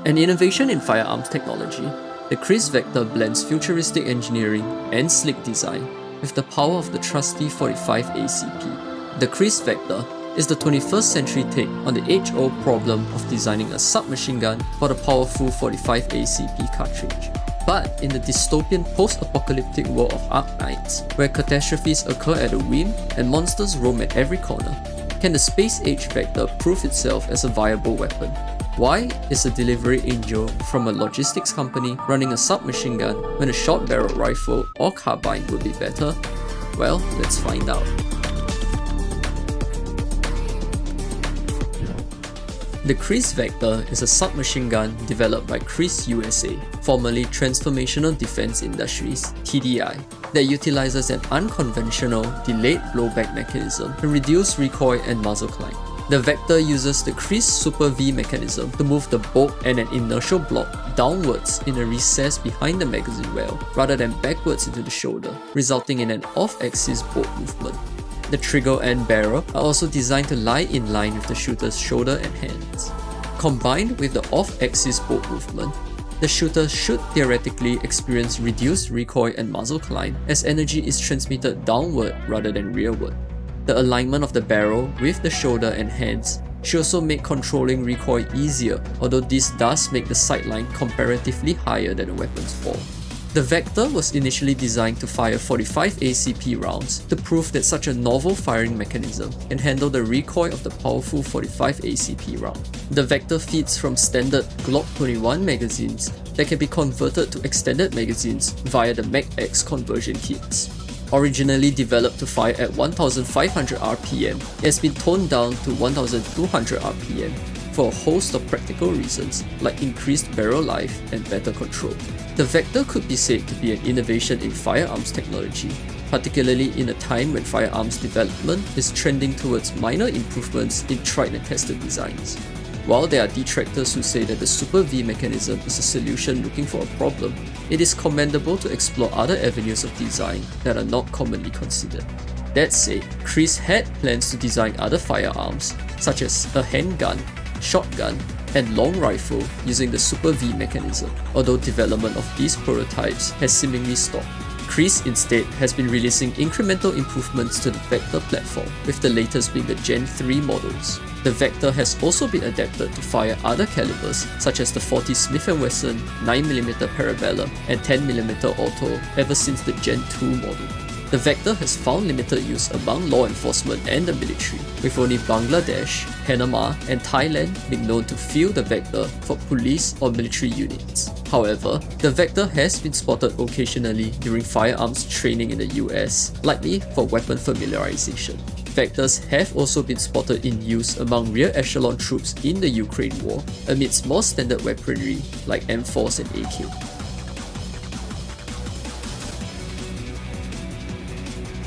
An innovation in firearms technology, the KRISS Vector blends futuristic engineering and sleek design with the power of the trusty 45 ACP. The KRISS Vector is the 21st century take on the age-old problem of designing a submachine gun for the powerful 45 ACP cartridge. But in the dystopian post-apocalyptic world of arknights, where catastrophes occur at a whim and monsters roam at every corner, can the space-age Vector prove itself as a viable weapon? Why is a delivery angel from a logistics company running a submachine gun when a short-barreled rifle or carbine would be better? Well, let's find out. The KRISS Vector is a submachine gun developed by KRISS USA, formerly Transformational Defense Industries (TDI), that utilizes an unconventional delayed blowback mechanism to reduce recoil and muzzle climb. The Vector uses the KRISS Super V mechanism to move the bolt and an inertial block downwards in a recess behind the magazine well, rather than backwards into the shoulder, resulting in an off-axis bolt movement. The trigger and barrel are also designed to lie in line with the shooter's shoulder and hands. Combined with the off-axis bolt movement, the shooter should theoretically experience reduced recoil and muzzle climb as energy is transmitted downward rather than rearward. The alignment of the barrel with the shoulder and hands should also make controlling recoil easier, although this does make the sightline comparatively higher than a weapon's bore. The Vector was initially designed to fire 45 ACP rounds to prove that such a novel firing mechanism can handle the recoil of the powerful 45 ACP round. The Vector feeds from standard Glock 21 magazines that can be converted to extended magazines via the Mag-X conversion kits. Originally developed to fire at 1500 RPM, it has been toned down to 1200 RPM for a host of practical reasons like increased barrel life and better control. The Vector could be said to be an innovation in firearms technology, particularly in a time when firearms development is trending towards minor improvements in tried and tested designs. While there are detractors who say that the Super V mechanism is a solution looking for a problem, it is commendable to explore other avenues of design that are not commonly considered. That said, KRISS had plans to design other firearms, such as a handgun, shotgun, and long rifle using the Super V mechanism, although development of these prototypes has seemingly stopped. KRISS instead has been releasing incremental improvements to the Vector platform, with the latest being the Gen 3 models. The Vector has also been adapted to fire other calibers such as the 40 Smith & Wesson 9mm Parabellum and 10mm Auto ever since the Gen 2 model. The Vector has found limited use among law enforcement and the military, with only Bangladesh, Panama, and Thailand being known to field the Vector for police or military units. However, the Vector has been spotted occasionally during firearms training in the US, likely for weapon familiarization. Vectors have also been spotted in use among rear echelon troops in the Ukraine war, amidst more standard weaponry like M4s and AK.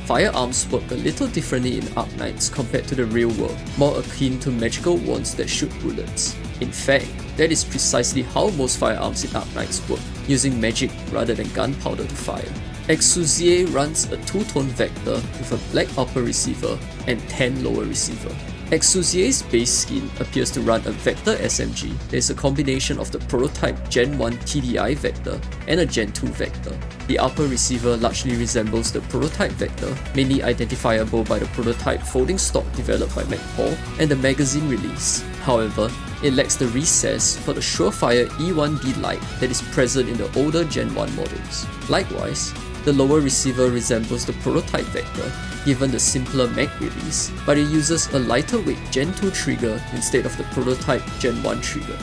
Firearms work a little differently in arknights compared to the real world, more akin to magical wands that shoot bullets. In fact, that is precisely how most firearms in arknights work, using magic rather than gunpowder to fire. Exusiai runs a two-tone Vector with a black upper receiver and tan lower receiver. Exusiai's base skin appears to run a Vector SMG that is a combination of the prototype Gen 1 TDI Vector and a Gen 2 Vector. The upper receiver largely resembles the prototype Vector, mainly identifiable by the prototype folding stock developed by McPaul and the magazine release. However, it lacks the recess for the Surefire E1B light that is present in the older Gen 1 models. Likewise, the lower receiver resembles the prototype Vector, given the simpler mag release, but it uses a lighter weight Gen 2 trigger instead of the prototype Gen 1 trigger.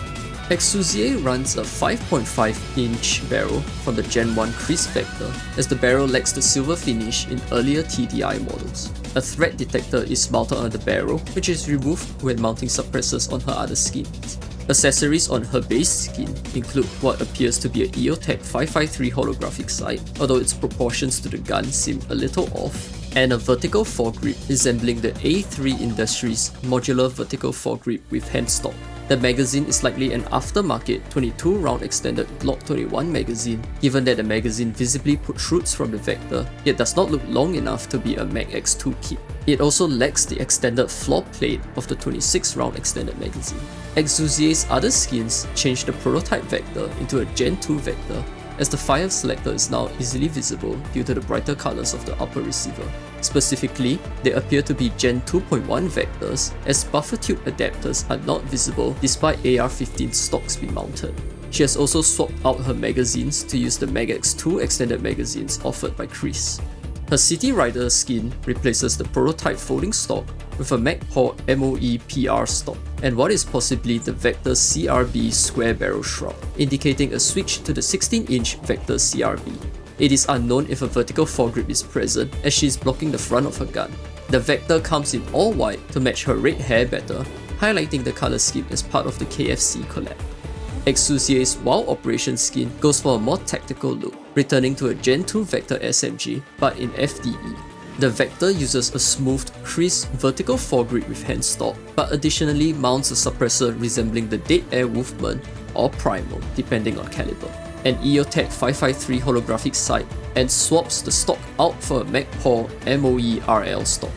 Exusiai runs a 5.5-inch barrel from the Gen 1 KRISS Vector, as the barrel lacks the silver finish in earlier TDI models. A threat detector is mounted on the barrel, which is removed when mounting suppressors on her other skins. Accessories on her base skin include what appears to be a EOTech 553 holographic sight, although its proportions to the gun seem a little off, and a vertical foregrip resembling the A3 Industries modular vertical foregrip with handstock. The magazine is likely an aftermarket 22 round extended Glock 21 magazine, given that the magazine visibly protrudes from the Vector, yet does not look long enough to be a Mag X2 kit. It also lacks the extended floor plate of the 26 round extended magazine. Exusiai's other skins changed the prototype Vector into a Gen 2 Vector, as the fire selector is now easily visible due to the brighter colors of the upper receiver. Specifically, they appear to be Gen 2.1 Vectors, as buffer tube adapters are not visible despite AR-15 stocks being mounted. She has also swapped out her magazines to use the Mag X2 extended magazines offered by KRISS. Her City Rider skin replaces the prototype folding stock with a MagPaw MOE PR stock, and what is possibly the Vector CRB square barrel shroud, indicating a switch to the 16-inch Vector CRB. It is unknown if a vertical foregrip is present, as she is blocking the front of her gun. The Vector comes in all white to match her red hair better, highlighting the colour scheme as part of the KFC collab. Exusiai's WoW Operation skin goes for a more tactical look, returning to a Gen 2 Vector SMG, but in FDE. The Vector uses a smoothed KRISS vertical foregrip with handstock, but additionally mounts a suppressor resembling the Dead Air Wolfman or Primal, depending on caliber, an EOTech 553 holographic sight, and swaps the stock out for a MagPaw MOE RL stock.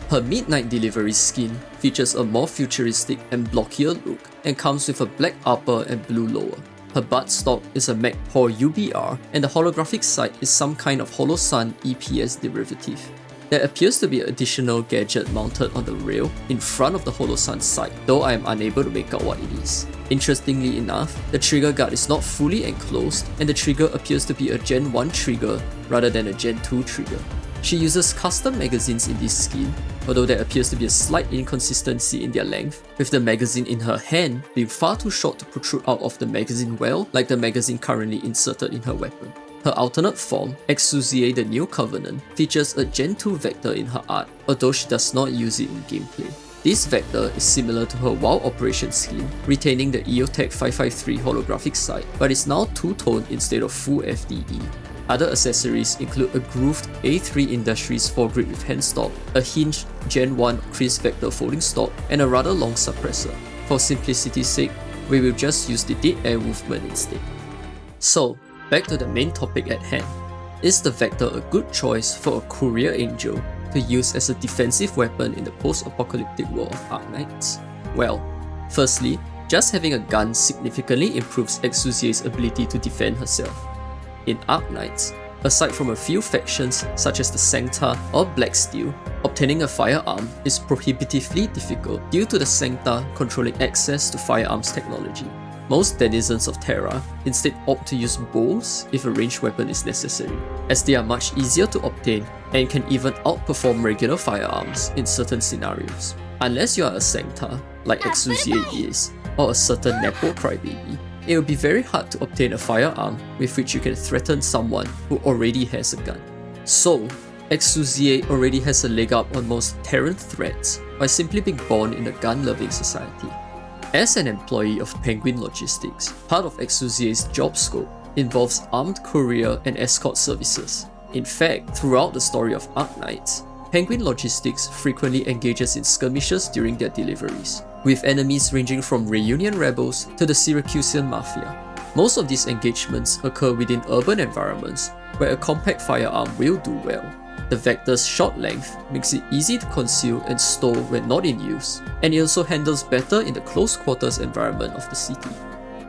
Her Midnight Delivery skin features a more futuristic and blockier look and comes with a black upper and blue lower. Her buttstock is a MagPaw UBR, and the holographic sight is some kind of HoloSun EPS derivative. There appears to be an additional gadget mounted on the rail in front of the HoloSun sight, though I am unable to make out what it is. Interestingly enough, the trigger guard is not fully enclosed, and the trigger appears to be a Gen 1 trigger rather than a Gen 2 trigger. She uses custom magazines in this skin, although there appears to be a slight inconsistency in their length, with the magazine in her hand being far too short to protrude out of the magazine well, like the magazine currently inserted in her weapon. Her alternate form, Exusiai the New Covenant, features a Gen 2 Vector in her art, although she does not use it in gameplay. This Vector is similar to her WoW Operation skin, retaining the EOTech 553 holographic sight, but is now two-tone instead of full FDE. Other accessories include a grooved A3 Industries foregrip with handstock, a hinged Gen 1 KRISS Vector folding stock, and a rather long suppressor. For simplicity's sake, we will just use the Dead Air Wolfman instead. So, back to the main topic at hand. Is the Vector a good choice for a courier angel to use as a defensive weapon in the post-apocalyptic world of arknights? Well, firstly, just having a gun significantly improves Exusiai's ability to defend herself. In arknights, aside from a few factions such as the Sancta or Blacksteel, obtaining a firearm is prohibitively difficult due to the Sancta controlling access to firearms technology. Most denizens of Terra instead opt to use bows if a ranged weapon is necessary, as they are much easier to obtain and can even outperform regular firearms in certain scenarios. Unless you are a Sancta, like Exusiai is, or a certain Nepo crybaby, it will be very hard to obtain a firearm with which you can threaten someone who already has a gun. So, Exusiai already has a leg up on most Terran threats by simply being born in a gun-loving society. As an employee of Penguin Logistics, part of Exusiai's job scope involves armed courier and escort services. In fact, throughout the story of Arknights, Penguin Logistics frequently engages in skirmishes during their deliveries, with enemies ranging from Reunion rebels to the Syracusan Mafia. Most of these engagements occur within urban environments where a compact firearm will do well. The Vector's short length makes it easy to conceal and stow when not in use, and it also handles better in the close quarters environment of the city.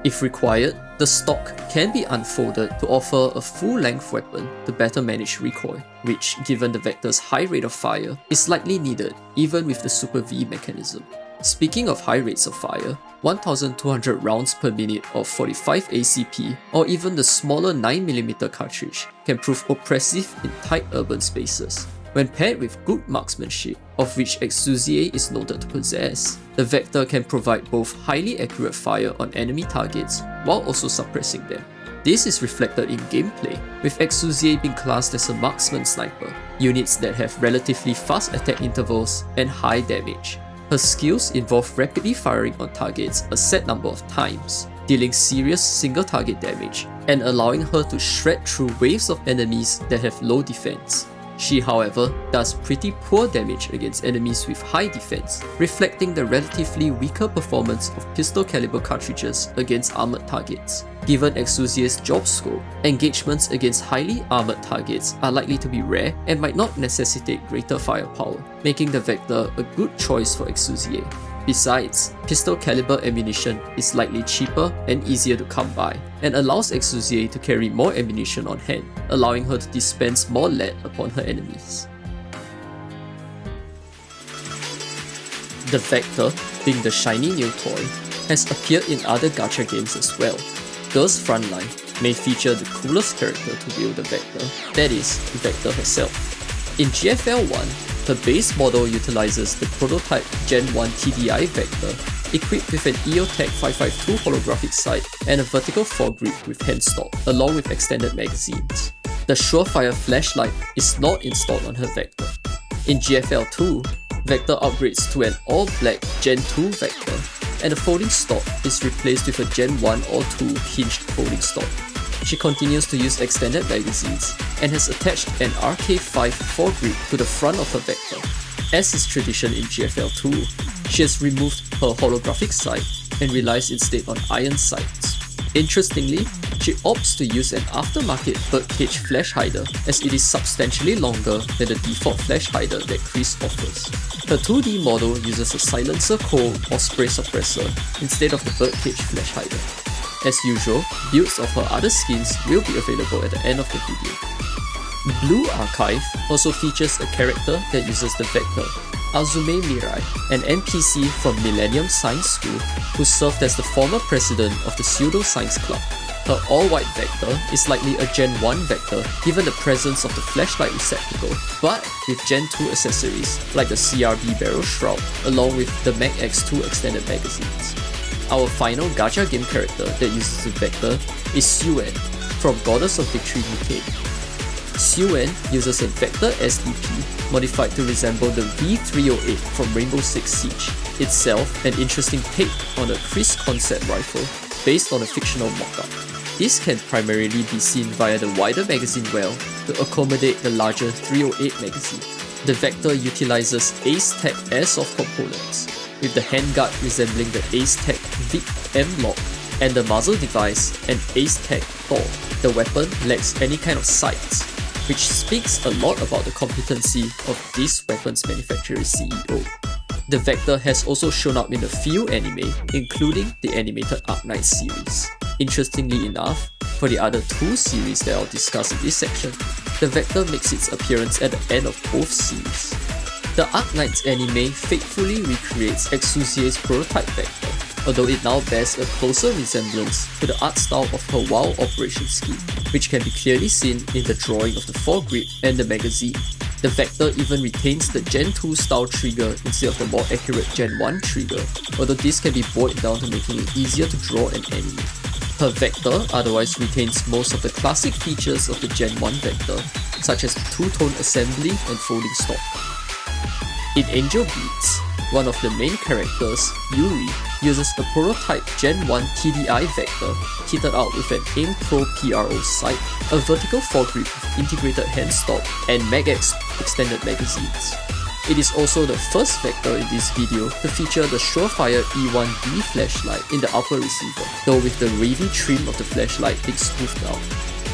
If required, the stock can be unfolded to offer a full-length weapon to better manage recoil, which, given the Vector's high rate of fire, is likely needed even with the Super V mechanism. Speaking of high rates of fire, 1200 rounds per minute of 45 ACP or even the smaller 9mm cartridge can prove oppressive in tight urban spaces. When paired with good marksmanship, of which Exusiai is noted to possess, the Vector can provide both highly accurate fire on enemy targets while also suppressing them. This is reflected in gameplay, with Exusiai being classed as a marksman sniper, units that have relatively fast attack intervals and high damage. Her skills involve rapidly firing on targets a set number of times, dealing serious single target damage, and allowing her to shred through waves of enemies that have low defense. She, however, does pretty poor damage against enemies with high defense, reflecting the relatively weaker performance of pistol caliber cartridges against armored targets. Given Exusiai's job scope, engagements against highly armored targets are likely to be rare and might not necessitate greater firepower, making the Vector a good choice for Exusiai. Besides, pistol caliber ammunition is slightly cheaper and easier to come by, and allows Exusiai to carry more ammunition on hand, allowing her to dispense more lead upon her enemies. The Vector, being the shiny new toy, has appeared in other gacha games as well. Girls Frontline may feature the coolest character to wield the Vector, that is, the Vector herself. In GFL 1, her base model utilizes the prototype Gen 1 TDI Vector, equipped with an EOTech 552 holographic sight and a vertical foregrip with handstock, along with extended magazines. The Surefire flashlight is not installed on her Vector. In GFL 2, Vector upgrades to an all-black Gen 2 Vector, and the folding stock is replaced with a Gen 1 or 2 hinged folding stock. She continues to use extended magazines and has attached an RK5 foregrip to the front of her Vector. As is tradition in GFL 2, she has removed her holographic sight and relies instead on iron sights. Interestingly, she opts to use an aftermarket birdcage flash hider as it is substantially longer than the default flash hider that KRISS offers. Her 2D model uses a silencer core or spray suppressor instead of the birdcage flash hider. As usual, builds of her other skins will be available at the end of the video. Blue Archive also features a character that uses the Vector, Azume Mirai, an NPC from Millennium Science School who served as the former president of the Pseudo-Science Club. Her all-white Vector is likely a Gen 1 Vector given the presence of the flashlight receptacle, but with Gen 2 accessories like the CRB barrel shroud along with the Mag X2 extended magazines. Our final gacha game character that uses the Vector is Suen from Goddess of Victory Nikkei. Suen uses a Vector SDP modified to resemble the V308 from Rainbow Six Siege, itself an interesting take on a KRISS concept rifle based on a fictional mock-up. This can primarily be seen via the wider magazine well to accommodate the larger 308 magazine. The Vector utilizes Ace-Tech airsoft components, with the handguard resembling the Ace-Tech Vic M-Lock and the muzzle device an Ace-Tech Thor. The weapon lacks any kind of sights, which speaks a lot about the competency of this weapons manufacturer's CEO. The Vector has also shown up in a few anime, including the animated Arknights series. Interestingly enough, for the other two series that I'll discuss in this section, the Vector makes its appearance at the end of both series. The Arknights anime faithfully recreates Exusiai's prototype Vector, although it now bears a closer resemblance to the art style of her WoW operation scheme, which can be clearly seen in the drawing of the foregrip and the magazine. The Vector even retains the Gen 2 style trigger instead of the more accurate Gen 1 trigger, although this can be boiled down to making it easier to draw and animate. Her Vector otherwise retains most of the classic features of the Gen 1 Vector, such as the two-tone assembly and folding stock. In Angel Beats, one of the main characters, Yuri, uses a prototype Gen 1 TDI Vector kitted out with an Aim Pro PRO sight, a vertical foregrip with integrated handstock, and Mag-X extended magazines. It is also the first Vector in this video to feature the Surefire E1B flashlight in the upper receiver, though with the wavy trim of the flashlight being smoothed out.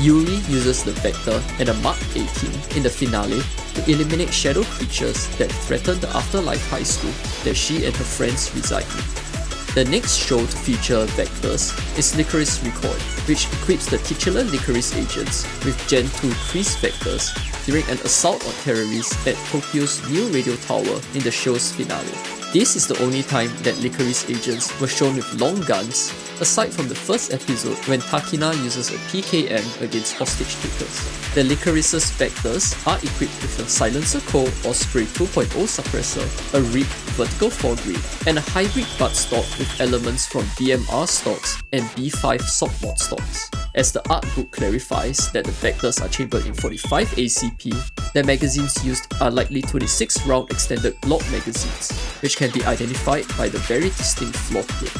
Yuri uses the Vector and a Mark 18 in the finale to eliminate shadow creatures that threaten the Afterlife High School that she and her friends reside in. The next show to feature Vectors is Licorice Recoil, which equips the titular Licorice agents with Gen 2 KRISS Vectors during an assault on terrorists at Tokyo's new radio tower in the show's finale. This is the only time that Licorice agents were shown with long guns, aside from the first episode when Takina uses a PKM against hostage takers. The Licorice's Vectors are equipped with a silencer core or spray 2.0 suppressor, a rigged vertical foregrip, and a hybrid buttstock with elements from BMR stocks and B5 softmod stocks. As the art book clarifies that the Vectors are chambered in 45 ACP, the magazines used are likely 26 round extended Glock magazines, which can be identified by the very distinct floor plate.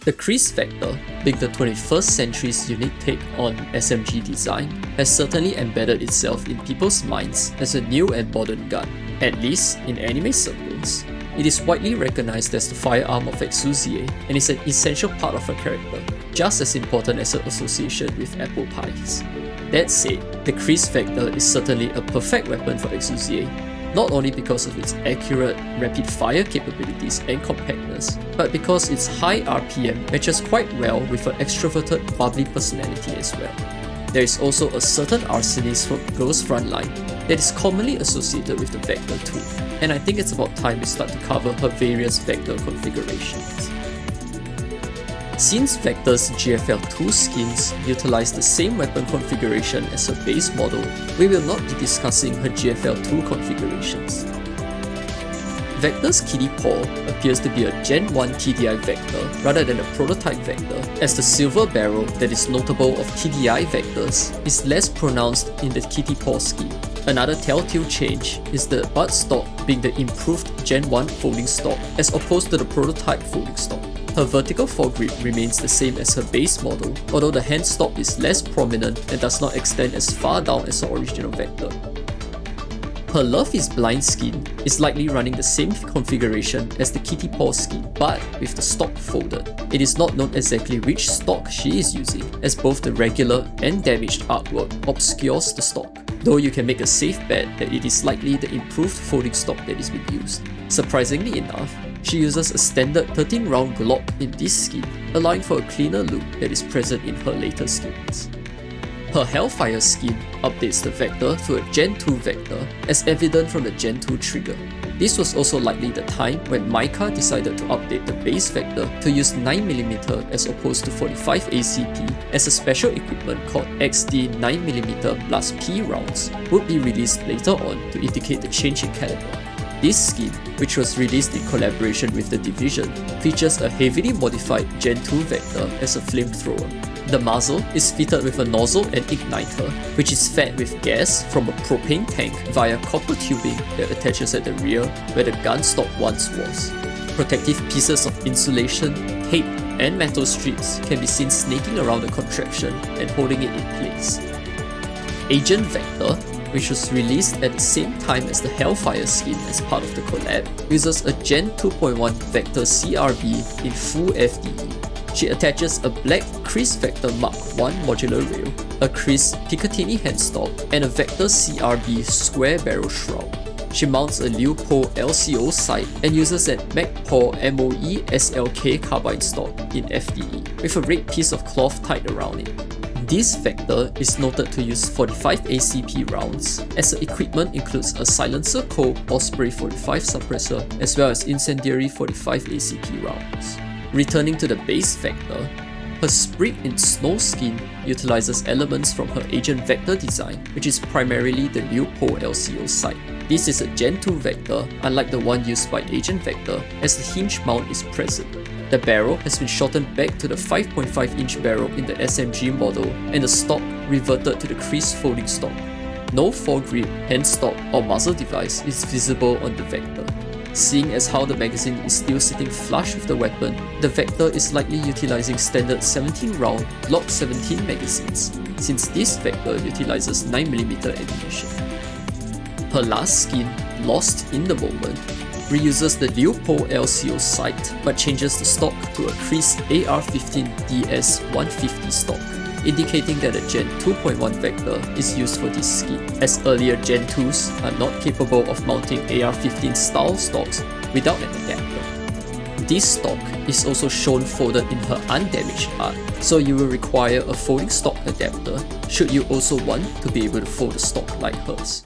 The KRISS Vector, being the 21st century's unique take on SMG design, has certainly embedded itself in people's minds as a new and modern gun, at least in anime circles. It is widely recognized as the firearm of Exusiai and is an essential part of her character, just as important as her association with apple pies. That said, the KRISS Vector is certainly a perfect weapon for Exusiai, not only because of its accurate, rapid-fire capabilities and compactness, but because its high RPM matches quite well with her extroverted, bubbly personality as well. There is also a certain arsonist from Girls Frontline that is commonly associated with the Vector too, and I think it's about time we start to cover her various Vector configurations. Since Vector's GFL 2 skins utilize the same weapon configuration as her base model, we will not be discussing her GFL 2 configurations. Vector's kiddie paw appears to be a Gen 1 TDI Vector rather than a prototype Vector, as the silver barrel that is notable of TDI Vectors is less pronounced in the kiddie paw skin. Another telltale change is the butt stock being the improved Gen 1 folding stock as opposed to the prototype folding stock. Her vertical foregrip remains the same as her base model, although the hand stop is less prominent and does not extend as far down as the original Vector. Her Love is Blind skin is likely running the same configuration as the kitty paw skin, but with the stock folded. It is not known exactly which stock she is using, as both the regular and damaged artwork obscures the stock, though you can make a safe bet that it is likely the improved folding stock that is being used. Surprisingly enough, she uses a standard 13-round Glock in this skin, allowing for a cleaner look that is present in her later skins. Her Hellfire skin updates the Vector to a Gen 2 Vector, as evident from the Gen 2 trigger. This was also likely the time when Micah decided to update the base Vector to use 9mm as opposed to 45 ACP, as a special equipment called XD 9mm plus P rounds would be released later on to indicate the change in caliber. This skin, which was released in collaboration with The Division, features a heavily modified Gen 2 Vector as a flamethrower. The muzzle is fitted with a nozzle and igniter, which is fed with gas from a propane tank via copper tubing that attaches at the rear where the gun stock once was. Protective pieces of insulation, tape, and metal strips can be seen snaking around the contraption and holding it in place. Agent Vector, which was released at the same time as the Hellfire skin as part of the collab, uses a Gen 2.1 Vector CRB in full FDE. She attaches a black KRISS Vector Mark I modular rail, a KRISS Picatinny handstock, and a Vector CRB square barrel shroud. She mounts a Leupold LCO sight and uses an MacPaw MOE SLK carbine stock in FDE, with a red piece of cloth tied around it. This Vector is noted to use 45 ACP rounds, as the equipment includes a silencer cope Osprey 45 suppressor as well as incendiary 45 ACP rounds. Returning to the base Vector, her Sprig in Snow skin utilizes elements from her Agent Vector design, which is primarily the Leupold LCO sight. This is a Gen 2 Vector, unlike the one used by Agent Vector, as the hinge mount is present. The barrel has been shortened back to the 5.5-inch barrel in the SMG model, and the stock reverted to the KRISS folding stock. No foregrip, hand stock, or muzzle device is visible on the Vector. Seeing as how the magazine is still sitting flush with the weapon, the Vector is likely utilizing standard 17-round Glock 17 magazines, since this Vector utilizes 9mm ammunition. Her last skin, Lost in the Moment, reuses the Leupold LCO sight but changes the stock to a KRISS AR-15 DS-150 stock, indicating that a Gen 2.1 Vector is used for this skin, as earlier Gen 2s are not capable of mounting AR-15 style stocks without an adapter. This stock is also shown folded in her undamaged art, so you will require a folding stock adapter should you also want to be able to fold the stock like hers.